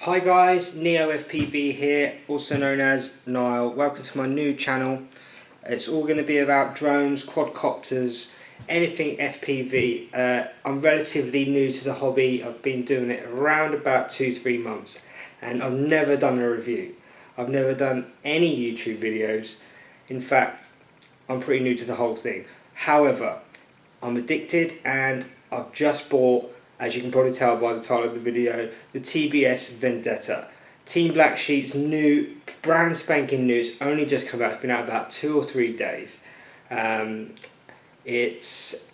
Hi guys, Neo FPV here, also known as Niall. Welcome to my new channel. It's all going to be about drones, quadcopters, anything FPV. I'm relatively new to the hobby. I've been doing it around about 2-3 months and I've never done a review. I've never done any YouTube videos. In fact, I'm pretty new to the whole thing. However, I'm addicted and I've just bought, as you can probably tell by the title of the video, the TBS Vendetta. Team Black Sheep's new, brand spanking new, it's only just come out, it's been out about 2 or 3 days. It's,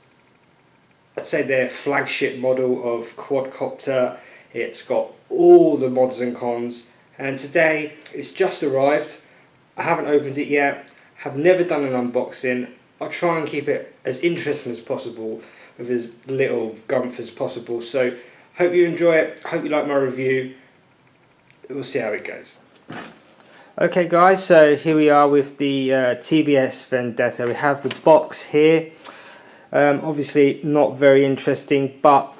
I'd say, their flagship model of quadcopter. It's got all the mods and cons, and today it's just arrived. I haven't opened it yet, have never done an unboxing. I'll try and keep it as interesting as possible with as little gumph as possible. So hope you enjoy it, hope you like my review. We'll see how it goes. Okay guys, so here we are with the TBS Vendetta. We have the box here. Obviously not very interesting, but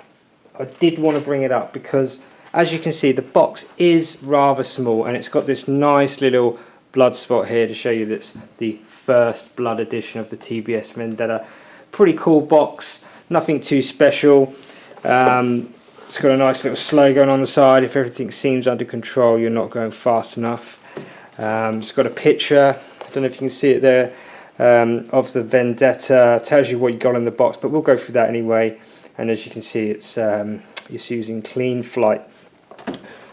I did want to bring it up because as you can see the box is rather small and it's got this nice little blood spot here to show you that's the first blood edition of the TBS Vendetta. Pretty cool box, nothing too special. It's got a nice little slow going on the side. If everything seems under control, you're not going fast enough. It's got a picture, I don't know if you can see it there, of the Vendetta. It tells you what you got in the box, but we'll go through that anyway. And as you can see, it's using clean flight.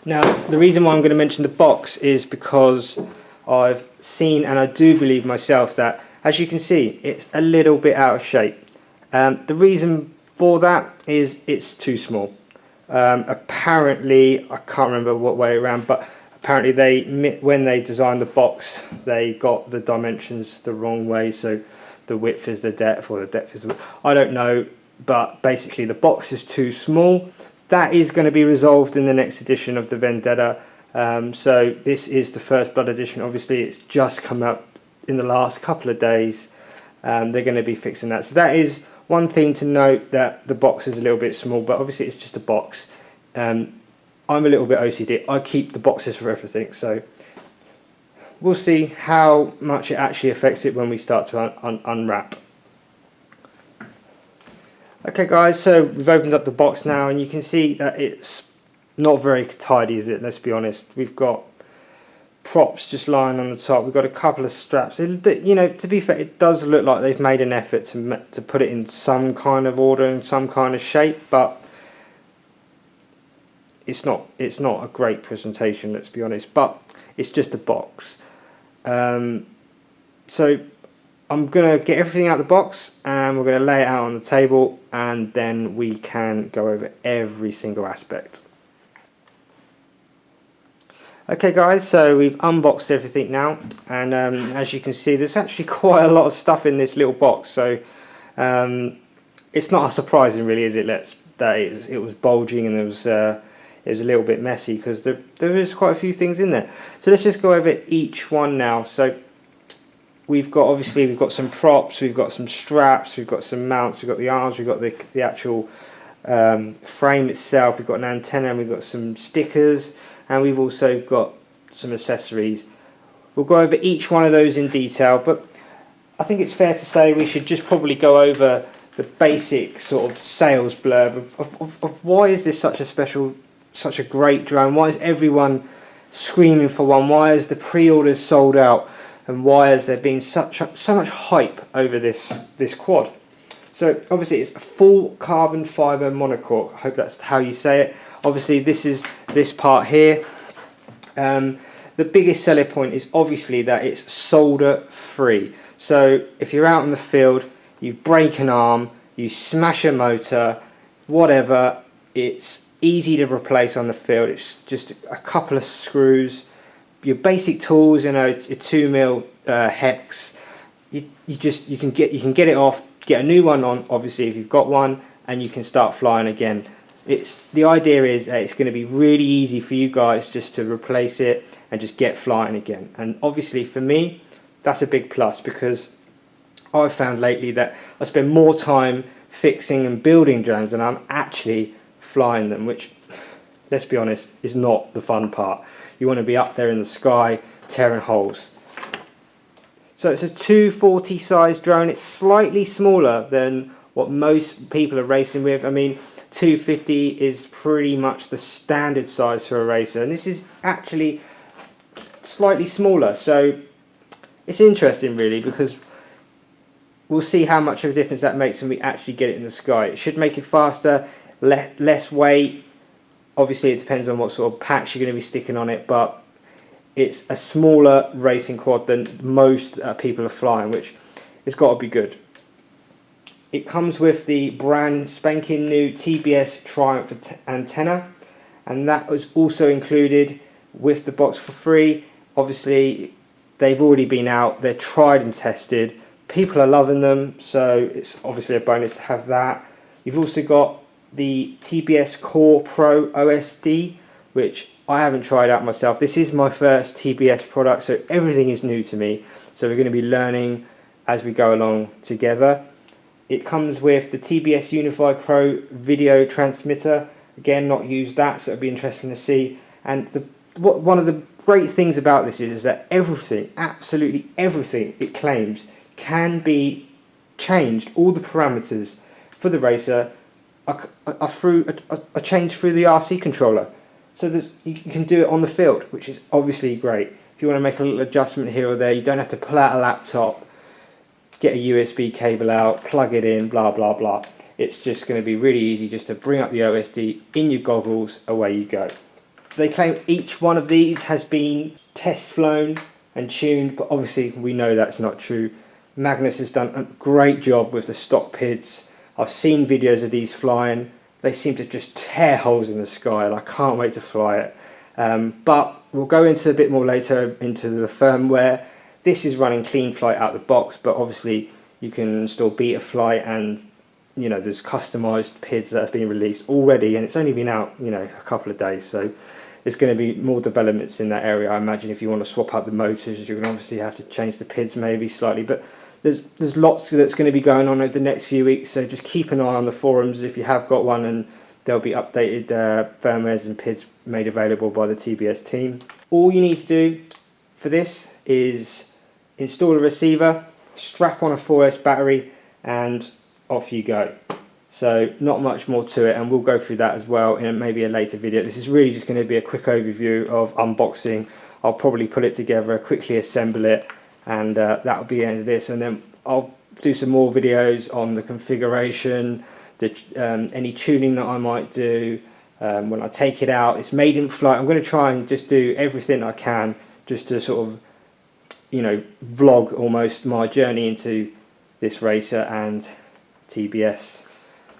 Now, the reason why I'm going to mention the box is because I've seen, and I do believe myself, that as you can see it's a little bit out of shape. The reason for that is it's too small. Apparently, I can't remember what way around, but apparently when they designed the box they got the dimensions the wrong way, so the width is the depth or the depth is the width. I don't know, but basically the box is too small. That is going to be resolved in the next edition of the Vendetta. So this is the first blood edition. Obviously it's just come out in the last couple of days. They're going to be fixing that. So that is one thing to note, that the box is a little bit small, but obviously it's just a box. I'm a little bit OCD. I keep the boxes for everything, so we'll see how much it actually affects it when we start to unwrap. Okay guys, so we've opened up the box now and you can see that it's not very tidy, is it? Let's be honest. We've got props just lying on the top. We've got a couple of straps. You know, to be fair, it does look like they've made an effort to put it in some kind of order and some kind of shape, but it's not a great presentation, let's be honest. But it's just a box. So I'm going to get everything out of the box and we're going to lay it out on the table, and then we can go over every single aspect. Okay guys, so we've unboxed everything now, and as you can see there's actually quite a lot of stuff in this little box, so it's not surprising really, is it, that it was bulging and it was a little bit messy, because there is quite a few things in there. So let's just go over each one now. So we've got some props, we've got some straps, we've got some mounts, we've got the arms, we've got the actual frame itself, we've got an antenna, and we've got some stickers, and we've also got some accessories. We'll go over each one of those in detail, but I think it's fair to say we should just probably go over the basic sort of sales blurb of why is this such a great drone? Why is everyone screaming for one? Why is the pre-orders sold out? And why has there been so much hype over this quad? So obviously it's a full carbon fibre monocoque. I hope that's how you say it. Obviously this is this part here. The biggest selling point is obviously that it's solder free. So if you're out in the field, you break an arm, you smash a motor, whatever, it's easy to replace on the field. It's just a couple of screws, your basic tools, you know, a 2mm hex. You can get it off, get a new one on, obviously if you've got one, and you can start flying again. The idea is that it's going to be really easy for you guys just to replace it and just get flying again. And obviously for me, that's a big plus, because I've found lately that I spend more time fixing and building drones than I'm actually flying them, which let's be honest, is not the fun part. You want to be up there in the sky tearing holes. So it's a 240 size drone. It's slightly smaller than what most people are racing with. I mean, 250 is pretty much the standard size for a racer, and this is actually slightly smaller. So it's interesting really, because we'll see how much of a difference that makes when we actually get it in the sky. It should make it faster, less weight. Obviously it depends on what sort of packs you're going to be sticking on it, but it's a smaller racing quad than most people are flying, which has got to be good. It comes with the brand spanking new TBS Triumph antenna, and that was also included with the box for free. Obviously they've already been out, they're tried and tested, people are loving them, so it's obviously a bonus to have that. You've also got the TBS Core Pro OSD, which I haven't tried out myself. This is my first TBS product, so everything is new to me. So we're going to be learning as we go along together. It comes with the TBS Unify Pro video transmitter. Again, not used that, so it'll be interesting to see. And one of the great things about this is that everything, absolutely everything it claims, can be changed. All the parameters for the racer are changed through the RC controller. So you can do it on the field, which is obviously great. If you want to make a little adjustment here or there, you don't have to pull out a laptop, get a USB cable out, plug it in, blah blah blah. It's just going to be really easy just to bring up the OSD in your goggles, away you go. They claim each one of these has been test flown and tuned, but obviously we know that's not true. Magnus has done a great job with the stock PIDs. I've seen videos of these flying. They seem to just tear holes in the sky, and I can't wait to fly it. But we'll go into a bit more later into the firmware. This is running clean flight out the box, but obviously you can install beta flight, and you know there's customized PIDs that have been released already, and it's only been out a couple of days, so there's going to be more developments in that area. I imagine if you want to swap out the motors, you're going to obviously have to change the PIDs maybe slightly, but there's lots that's going to be going on over the next few weeks, so just keep an eye on the forums if you have got one, and there'll be updated firmwares and PIDs made available by the TBS team. All you need to do for this is install a receiver, strap on a 4S battery, and off you go. So not much more to it, and we'll go through that as well in maybe a later video. This is really just going to be a quick overview of unboxing. I'll probably put it together, quickly assemble it, and that'll be the end of this, and then I'll do some more videos on the configuration, any tuning that I might do when I take it out. It's maiden flight. I'm going to try and just do everything I can just to sort of vlog almost my journey into this racer and TBS.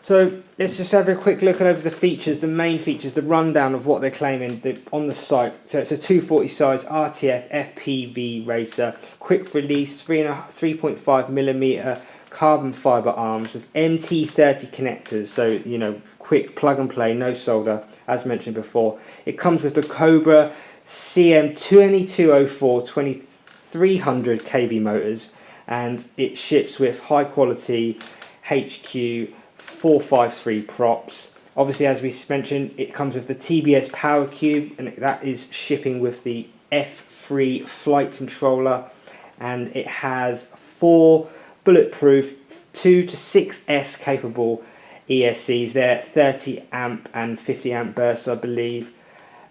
So let's just have a quick look over the features, the main features, the rundown of what they're claiming on the site. So it's a 240 size RTF FPV racer, quick release, 3.5mm carbon fibre arms with MT30 connectors, so quick plug and play, no solder, as mentioned before. It comes with the Cobra CM2204 2300 kV motors, and it ships with high quality HQ 453 props. Obviously, as we mentioned, it comes with the TBS Power Cube, and that is shipping with the F3 flight controller, and it has 4 bulletproof 2 to 6S capable ESCs. They're 30 amp and 50 amp bursts, I believe.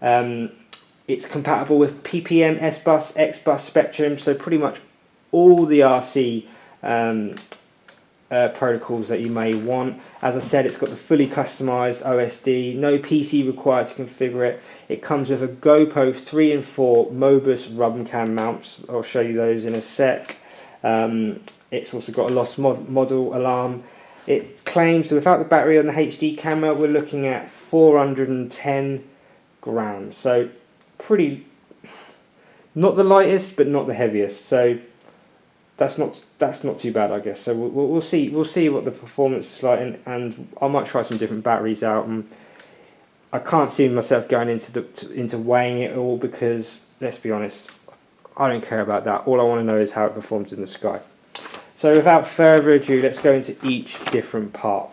It's compatible with PPM, S-Bus, X-Bus Spectrum, so pretty much all the RC protocols that you may want. As I said, it's got the fully customized OSD, no PC required to configure it. It comes with a GoPro 3 and 4 Mobus rub cam mounts. I'll show you those in a sec. It's also got a lost model alarm. It claims that without the battery on the HD camera, we're looking at 410 grams. So pretty, not the lightest, but not the heaviest. So that's not too bad, I guess. So we'll see what the performance is like, and I might try some different batteries out. And I can't see myself going into weighing it all, because let's be honest, I don't care about that. All I want to know is how it performs in the sky. So without further ado, let's go into each different part.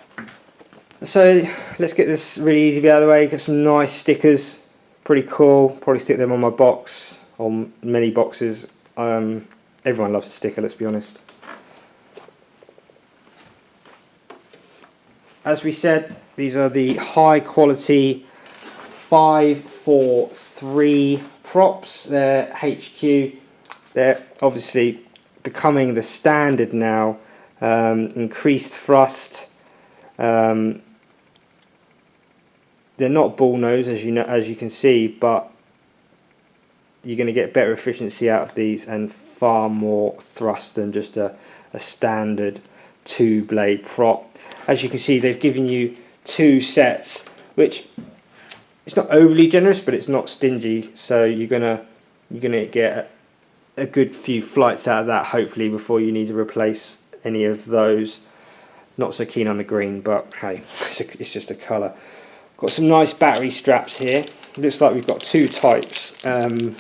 So let's get this really easy bit out of the way. Got some nice stickers, pretty cool. Probably stick them on my box, on many boxes. Everyone loves a sticker, let's be honest. As we said, these are the high quality 543 props. They're HQ. They're obviously becoming the standard now. Increased thrust. They're not ball nose, as you can see, but you're going to get better efficiency out of these and far more thrust than just a standard 2-blade prop. As you can see, they've given you 2 sets, which it's not overly generous, but it's not stingy. So you're gonna get a good few flights out of that, hopefully, before you need to replace any of those. Not so keen on the green, but hey, it's just a colour. Got some nice battery straps here. It looks like we've got 2 types, and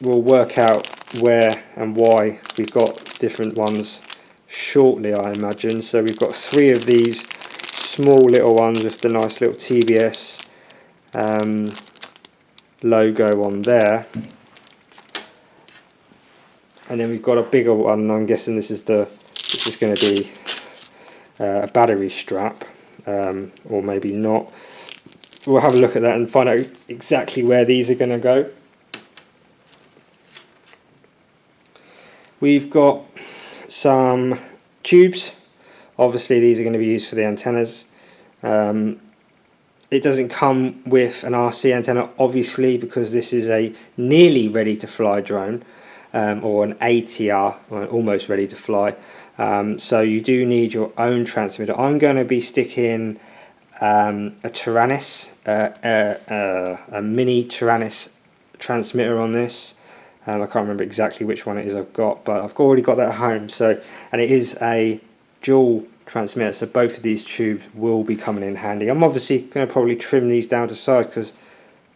we'll work out where and why we've got different ones shortly, I imagine. So we've got 3 of these small little ones with the nice little TBS logo on there, and then we've got a bigger one. I'm guessing this is going to be a battery strap, or maybe not. We'll have a look at that and find out exactly where these are going to go. We've got some tubes. Obviously these are going to be used for the antennas. It doesn't come with an RC antenna, obviously, because this is a nearly ready to fly drone, or an ATR, or almost ready to fly. So you do need your own transmitter. I'm going to be sticking a Tyrannus, a mini Tyrannus transmitter on this. I can't remember exactly which one it is I've got, but I've already got that at home. And it is a dual transmitter, so both of these tubes will be coming in handy. I'm obviously going to probably trim these down to size because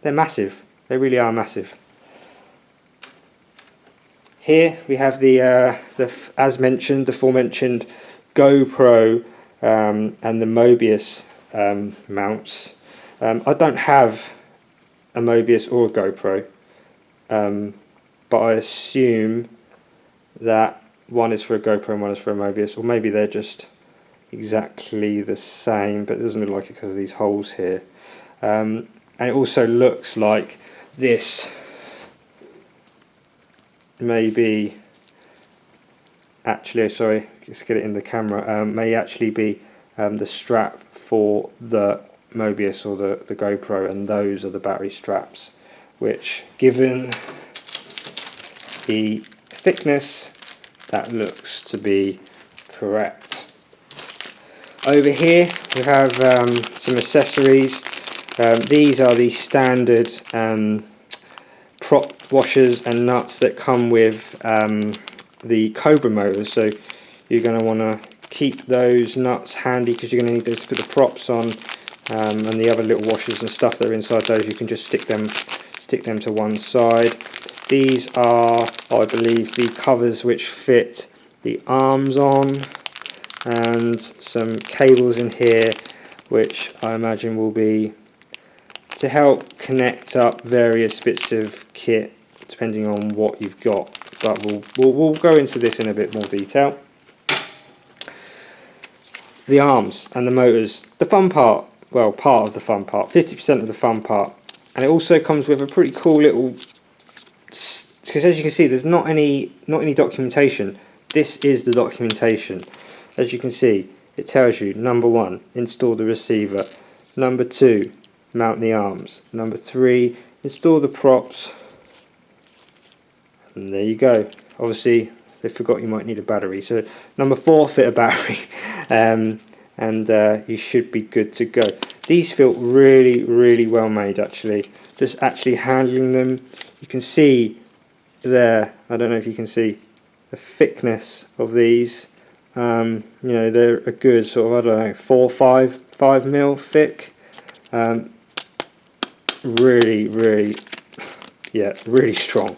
they're massive. They really are massive. Here we have as mentioned, the aforementioned GoPro and the Mobius mounts. I don't have a Mobius or a GoPro, but I assume that one is for a GoPro and one is for a Mobius, or maybe they're just exactly the same, but it doesn't look like it because of these holes here. And it also looks like this maybe actually, sorry, let's get it in the camera, may actually be the strap for the Mobius or the GoPro, and those are the battery straps, which, given the thickness, that looks to be correct. Over here we have some accessories. These are the standard prop washers and nuts that come with the Cobra motors, so you're going to want to keep those nuts handy because you're going to need those to put the props on, and the other little washers and stuff that are inside those, you can just stick them to one side. These are, I believe, the covers which fit the arms on, and some cables in here which I imagine will be to help connect up various bits of kit depending on what you've got, but we'll go into this in a bit more detail. The arms and the motors, the fun part, well, part of the fun part, 50% of the fun part, and it also comes with a pretty cool little, because as you can see there's not any documentation. This is the documentation. As you can see, it tells you, number 1, install the receiver, number 2, mount the arms, number 3, install the props, and there you go. Obviously they forgot you might need a battery, so number 4, fit a battery, and you should be good to go. These feel really well made, actually. Just actually handling them, you can see there, I don't know if you can see the thickness of these. You know, they're a good sort of, I don't know, 4 or 5 mil thick. Really, yeah, really strong.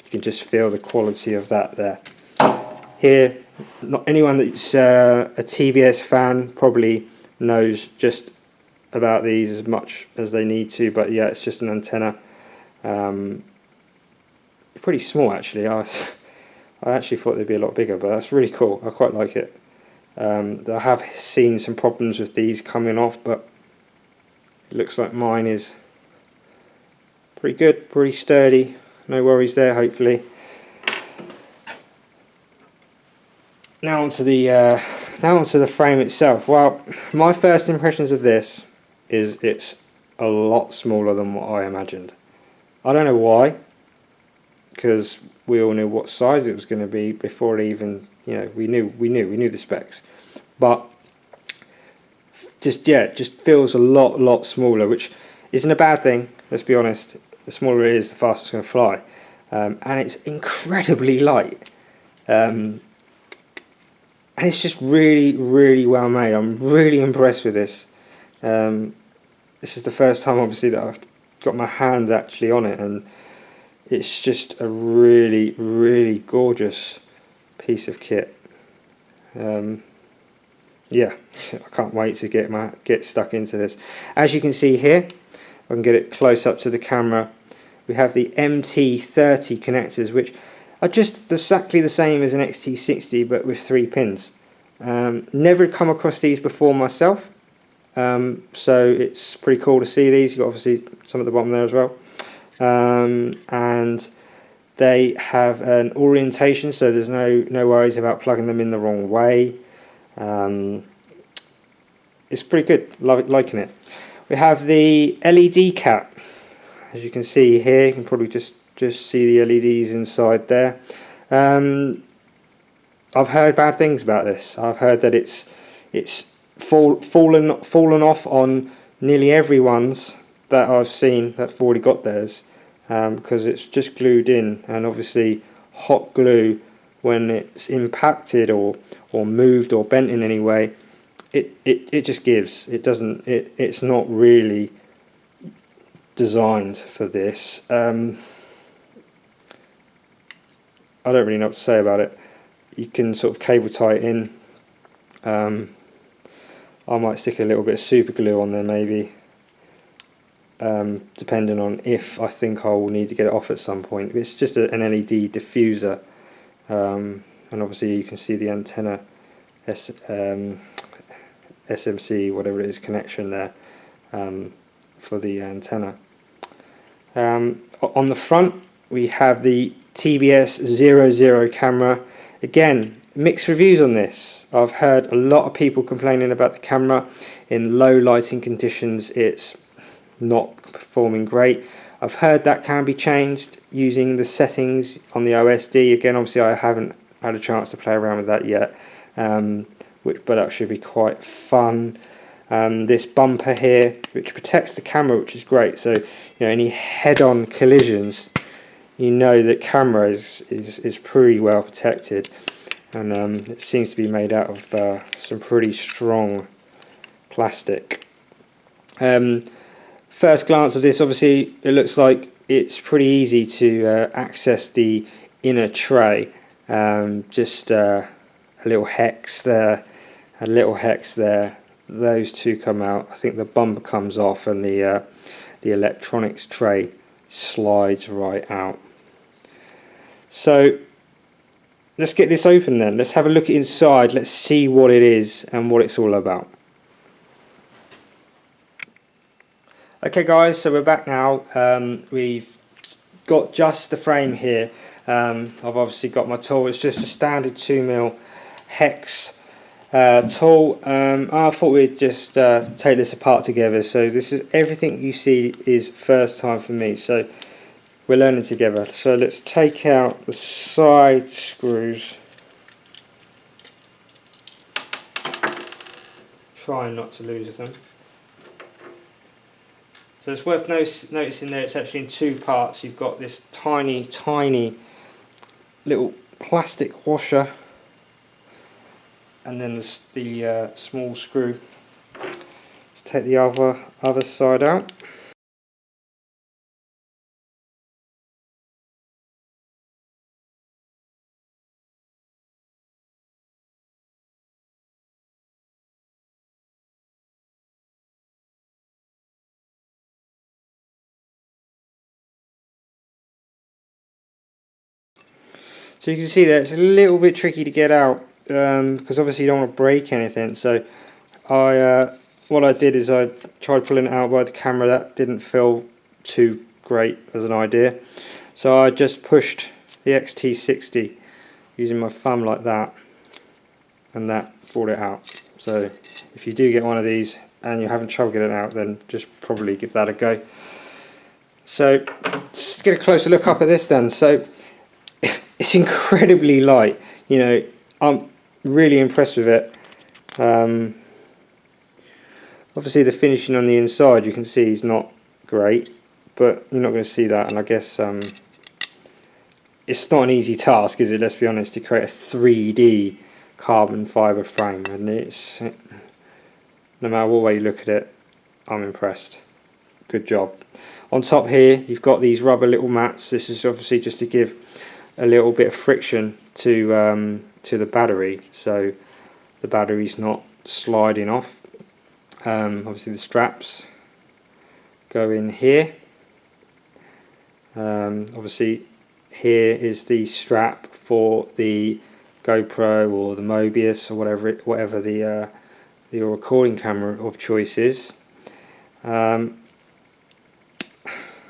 You can just feel the quality of that there. Here, not anyone that's a TBS fan probably knows just about these as much as they need to, but yeah, it's just an antenna. Pretty small actually. I actually thought they'd be a lot bigger, but that's really cool. I quite like it. I have seen some problems with these coming off, but it looks like mine is pretty good, pretty sturdy. No worries there, hopefully. Now onto the frame itself. Well, my first impressions of this is it's a lot smaller than what I imagined. I don't know why, because we all knew what size it was going to be before it even, you know, we knew the specs, but just feels a lot smaller, which isn't a bad thing. Let's be honest. The smaller it is, the faster it's going to fly, and it's incredibly light. And it's just really well made. I'm really impressed with this. This is the first time obviously that I've got my hand actually on it, and it's just a really gorgeous piece of kit. Yeah, I can't wait to get stuck into this. As you can see here, I can get it close up to the camera. We have the MT30 connectors, which are just exactly the same as an XT60 but with 3 pins. Never come across these before myself, so it's pretty cool to see these. You've got obviously some at the bottom there as well, and they have an orientation, so there's no worries about plugging them in the wrong way. It's pretty good, liking it. We have the LED cap. As you can see here, you can probably just see the LEDs inside there. I've heard bad things about this. I've heard that it's fallen off on nearly everyone's that I've seen that's already got theirs, because it's just glued in, and obviously hot glue, when it's impacted or moved or bent in any way, it just gives. It's not really designed for this. I don't really know what to say about it. You can sort of cable tie it in. I might stick a little bit of super glue on there maybe, depending on if I think I will need to get it off at some point. It's just an LED diffuser, and obviously you can see the antenna SMC, whatever it is, connection there, for the antenna. On the front we have the TBS 00 camera. Again, mixed reviews on this. I've heard a lot of people complaining about the camera. In low lighting conditions it's not performing great. I've heard that can be changed using the settings on the OSD. Again, obviously I haven't had a chance to play around with that yet, but that should be quite fun. This bumper here, which protects the camera, which is great, so you know, any head-on collisions, you know that camera is pretty well protected, and it seems to be made out of some pretty strong plastic. First glance of this, obviously it looks like it's pretty easy to access the inner tray. Just a little hex there, a little hex there. Those two come out. I think the bumper comes off, and the electronics tray slides right out. So let's get this open then. Let's have a look inside. Let's see what it is and what it's all about. Okay guys, so we're back now. We've got just the frame here. I've obviously got my tool. It's just a standard 2mm hex tool. I thought we'd just take this apart together. So this is everything you see is first time for me. So we're learning together. So let's take out the side screws. Trying not to lose them. So it's worth noticing there it's actually in two parts. You've got this tiny little plastic washer, and then the small screw. Let's take the other side out. So you can see that it's a little bit tricky to get out because obviously you don't want to break anything. So what I did is I tried pulling it out by the camera. That didn't feel too great as an idea. So I just pushed the XT60 using my thumb like that, and that brought it out. So if you do get one of these and you're having trouble getting it out, then just probably give that a go. So let's get a closer look up at this then. So it's incredibly light. You know, I'm really impressed with it. Obviously the finishing on the inside you can see is not great, but you're not going to see that, and I guess it's not an easy task, is it? Let's be honest, to create a 3D carbon fibre frame, and it's, no matter what way you look at it, I'm impressed. Good job. On top here you've got these rubber little mats. This is obviously just to give a little bit of friction to the battery, so the battery's not sliding off. Obviously the straps go in here. Obviously here is the strap for the GoPro or the Mobius or whatever the your recording camera of choice is. I'm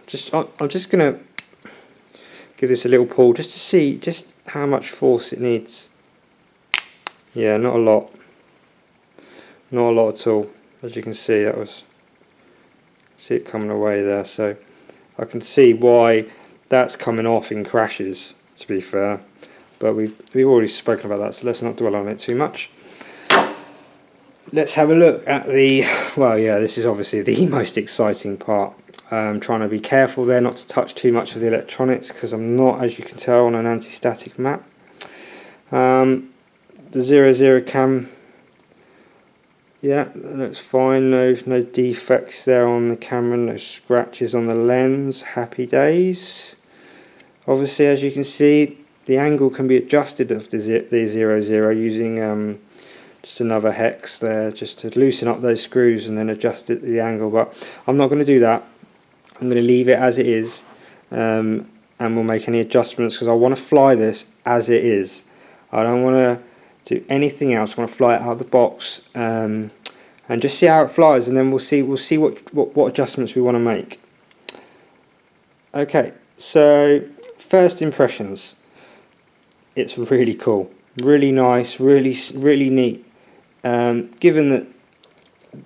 just gonna give this a little pull just to see just how much force it needs. Yeah, not a lot. Not a lot at all. As you can see, see it coming away there, so I can see why that's coming off in crashes, to be fair, but we've already spoken about that, so let's not dwell on it too much. Let's have a look at the, well, yeah, this is obviously the most exciting part. I'm trying to be careful there not to touch too much of the electronics because I'm not, as you can tell, on an anti-static map. The 00 cam, yeah, that looks fine. No defects there on the camera, no scratches on the lens. Happy days. Obviously, as you can see, the angle can be adjusted of the 00 using just another hex there, just to loosen up those screws and then adjust the angle. But I'm not going to do that. I'm going to leave it as it is, and we'll make any adjustments because I want to fly this as it is. I don't want to do anything else. I want to fly it out of the box and just see how it flies, and then we'll see what adjustments we want to make. Okay, so first impressions. It's really cool, really nice, really neat. Given that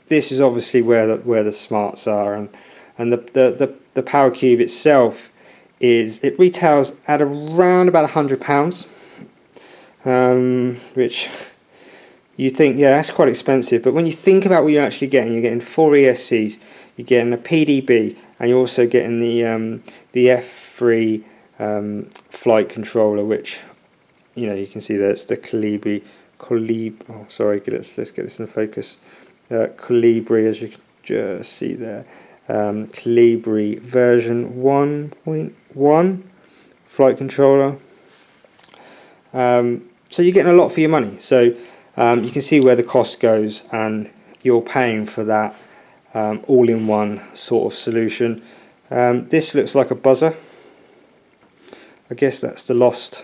this is obviously where the smarts are, and the Power Cube itself it retails at around about £100. Which you think, yeah, that's quite expensive, but when you think about what you're actually getting, you're getting 4 ESCs, you're getting a PDB, and you're also getting the F3 flight controller, which, you know, you can see there's the Colibri. Oh, sorry, let's get this in focus. Colibri, as you can just see there, Colibri version 1.1 flight controller. So you're getting a lot for your money. So you can see where the cost goes, and you're paying for that all-in-one sort of solution. This looks like a buzzer. I guess that's the lost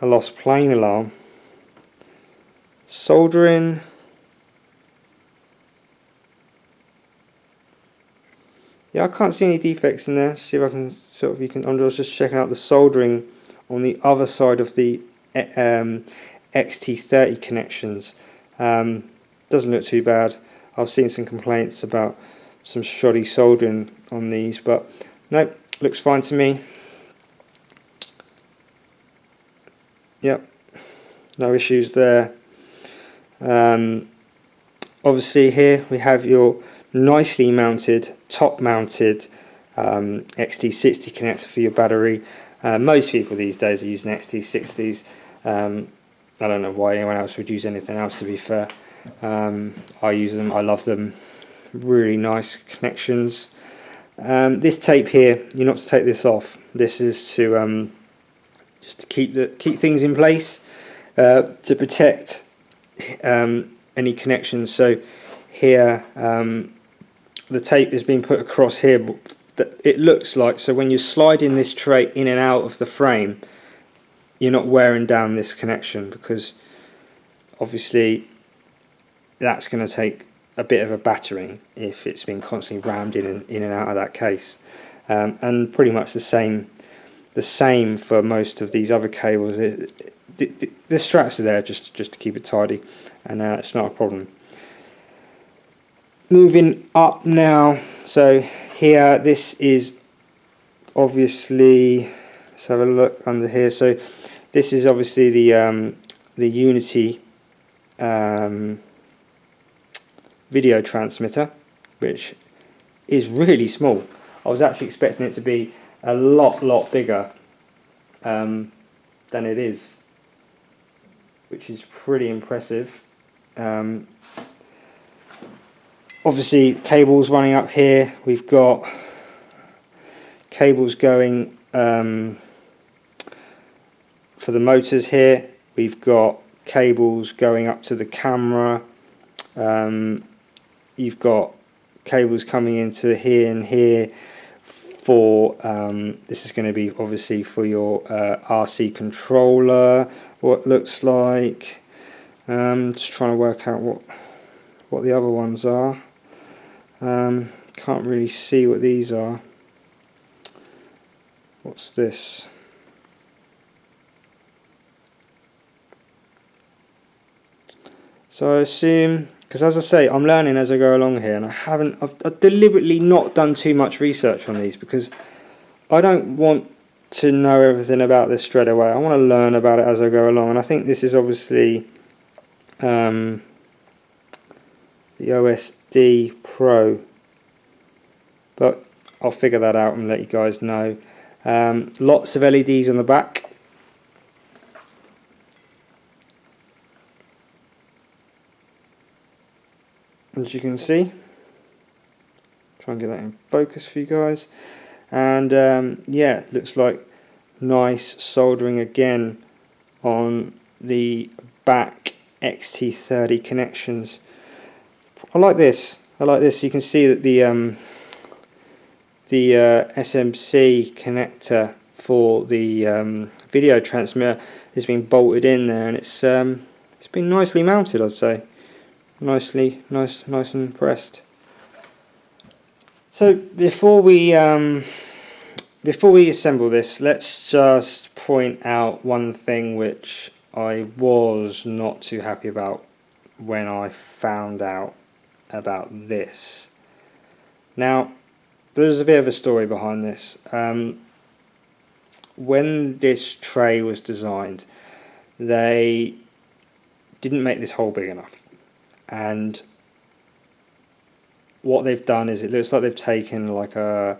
plane alarm. Soldering. Yeah, I can't see any defects in there. See if I can I was just checking out the soldering on the other side of the XT30 connections. Doesn't look too bad. I've seen some complaints about some shoddy soldering on these, but nope, looks fine to me. Yep, no issues there. Obviously here we have your nicely mounted, top mounted XT60 connector for your battery. Most people these days are using XT60s. I don't know why anyone else would use anything else, to be fair. I use them, I love them. Really nice connections. This tape here, you're not to take this off. This is to just to keep things in place, to protect any connections. So here the tape is being put across here, but it looks like, so when you're sliding this tray in and out of the frame, you're not wearing down this connection, because obviously that's going to take a bit of a battering if it's been constantly rammed in and out of that case. And pretty much the same for most of these other cables. The straps are there just to keep it tidy, and it's not a problem. Moving up now, so here, this is obviously, let's have a look under here. So this is obviously the Unity video transmitter, which is really small. I was actually expecting it to be a lot bigger than it is, which is pretty impressive. Obviously, cables running up here. We've got cables going for the motors here. We've got cables going up to the camera. You've got cables coming into here and here for this is going to be obviously for your RC controller, what it looks like. Just trying to work out what the other ones are. Can't really see what these are. What's this? So I assume, because as I say, I'm learning as I go along here, and I've deliberately not done too much research on these, because I don't want to know everything about this straight away. I want to learn about it as I go along, and I think this is obviously the OSD Pro, but I'll figure that out and let you guys know. Lots of LEDs on the back. As you can see, try and get that in focus for you guys. And yeah, looks like nice soldering again on the back XT30 connections. I like this. You can see that the SMC connector for the video transmitter has been bolted in there, and it's been nicely mounted, I'd say. Nice and impressed. So before we assemble this, let's just point out one thing which I was not too happy about when I found out about this. Now, there's a bit of a story behind this. When this tray was designed, they didn't make this hole big enough, and what they've done is, it looks like they've taken like a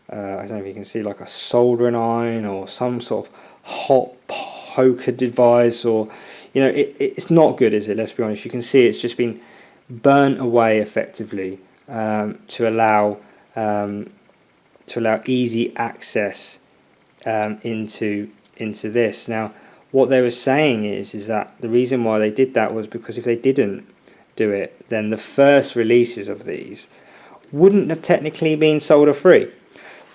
I don't know if you can see, like a soldering iron or some sort of hot poker device, or it's not good, is it? Let's be honest. You can see it's just been burnt away effectively to allow easy access into this. Now, what they were saying is that the reason why they did that was because if they didn't do it, then the first releases of these wouldn't have technically been solder free,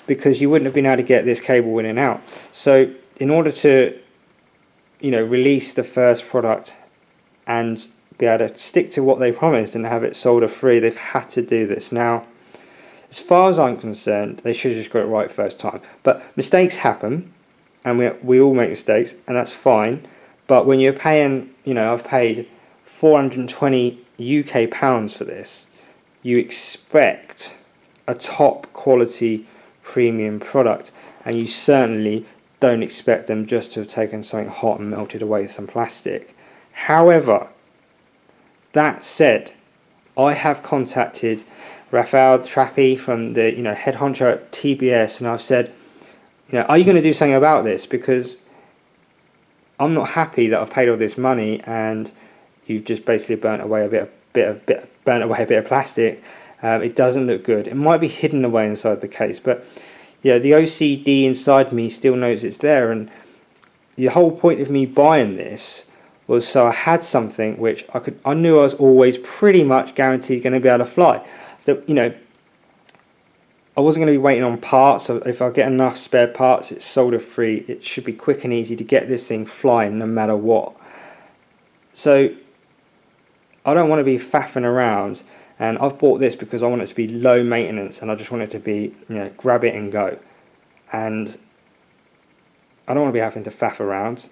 because you wouldn't have been able to get this cable in and out. So in order to release the first product and be able to stick to what they promised and have it solder free, they've had to do this. Now, as far as I'm concerned, they should have just got it right first time. But mistakes happen, and we all make mistakes, and that's fine. But when you're paying, I've paid 420 UK pounds for this, you expect a top quality premium product, and you certainly don't expect them just to have taken something hot and melted away with some plastic. However, that said, I have contacted Raphael Trappi from the head honcho at TBS, and I've said, are you going to do something about this? Because I'm not happy that I've paid all this money and you've just basically burnt away a bit of plastic. It doesn't look good. It might be hidden away inside the case, but yeah, the OCD inside me still knows it's there. And the whole point of me buying this was so I had something which I knew I was always pretty much guaranteed going to be able to fly. That I wasn't going to be waiting on parts. So if I get enough spare parts, it's solder free. It should be quick and easy to get this thing flying no matter what. So I don't want to be faffing around, and I've bought this because I want it to be low maintenance, and I just want it to be, grab it and go. And I don't want to be having to faff around.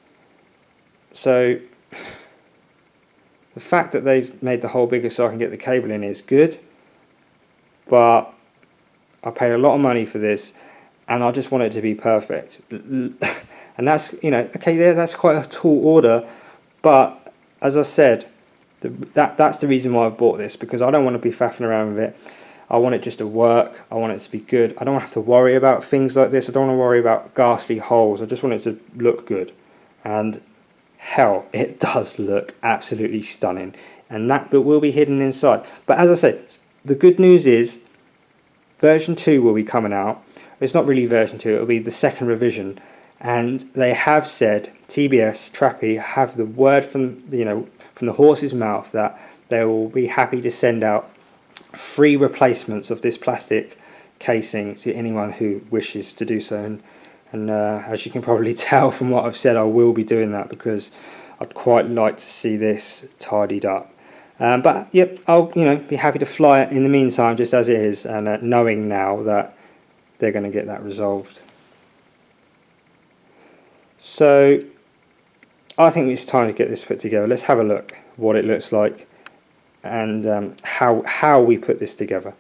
So the fact that they've made the hole bigger so I can get the cable in is good, but I paid a lot of money for this, and I just want it to be perfect. And that's, okay, that's quite a tall order, but as I said, that's the reason why I've bought this, because I don't want to be faffing around with it. I want it just to work. I want it to be good. I don't have to worry about things like this. I don't want to worry about ghastly holes. I just want it to look good. And hell, it does look absolutely stunning. And that bit will be hidden inside. But as I said, the good news is version 2 will be coming out. It's not really version 2. It will be the second revision. And they have said, TBS, Trappy, have the word from the horse's mouth that they will be happy to send out free replacements of this plastic casing to anyone who wishes to do so. And as you can probably tell from what I've said, I will be doing that because I'd quite like to see this tidied up. But yep, I'll be happy to fly it in the meantime, just as it is, and knowing now that they're going to get that resolved. So I think it's time to get this put together. Let's have a look what it looks like and how we put this together.